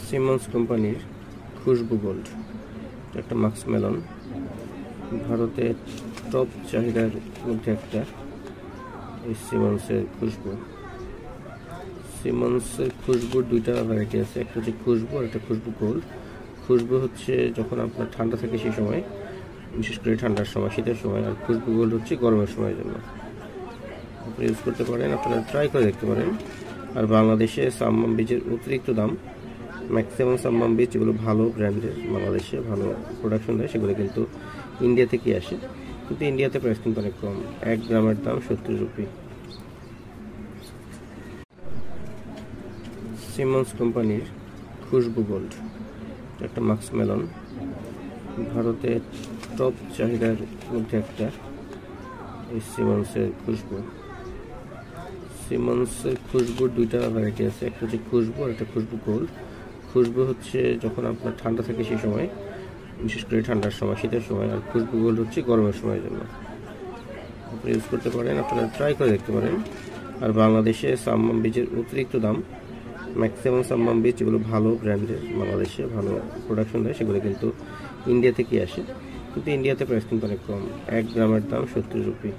Simmons কোম্পানির খুশবু gold একটা mask melon, ভারতে টপ চাহিদার মধ্যে একটা। এই সিমন্সের খুশবুর দুইটা ভ্যারাইটি আছে, একটা হচ্ছে খুশবু আর একটা খুশবু গোল্ড। খুশবু হচ্ছে যখন আপনার ঠান্ডা থাকে সেই সময়, বিশেষ করে ঠান্ডার সময়, শীতের সময়। আর খুশবু গোল্ড হচ্ছে গরমের সময়ের জন্য। আপনি ইউজ করতে পারেন, আপনারা ট্রাই করে দেখতে পারেন। আর বাংলাদেশে সাম্মাম বীজের অতিরিক্ত দাম। ম্যাক্সিমাম সাম্মাম বীজ যেগুলো ভালো ব্র্যান্ডের, বাংলাদেশে ভালো প্রোডাকশন দেয়, সেগুলো কিন্তু ইন্ডিয়া থেকে আসে। কিন্তু ইন্ডিয়াতে প্রাইস কিন্তু অনেক কম, 1 গ্রামের দাম 70 রুপি। সিমন্স কোম্পানির খুশবু গোল্ড একটা মাস্ক মেলন, ভারতে টপ চাহিদার মধ্যে একটা। এই সিমন্সের খুশবুর দুইটা ভ্যারাইটি আছে, একটা হচ্ছে খুশবু আর একটা খুশবু গোল্ড। খুশবু হচ্ছে যখন আপনার ঠান্ডা থাকে সেই সময়, বিশেষ করে ঠান্ডার সময়, শীতের সময়। আর খুশবু গোল্ড হচ্ছে গরমের সময়ের জন্য। আপনি ইউজ করতে পারেন, আপনারা ট্রাই করে দেখতে পারেন। আর বাংলাদেশে সাম্মাম বীজের অতিরিক্ত দাম। ম্যাক্সিমাম সাম্মাম বীজ যেগুলো ভালো ব্র্যান্ডের, বাংলাদেশে ভালো প্রোডাকশন দেয়, সেগুলো কিন্তু ইন্ডিয়া থেকে আসে। কিন্তু ইন্ডিয়াতে প্রাইস কিন্তু অনেক কম, 1 গ্রামের দাম 70 রুপি।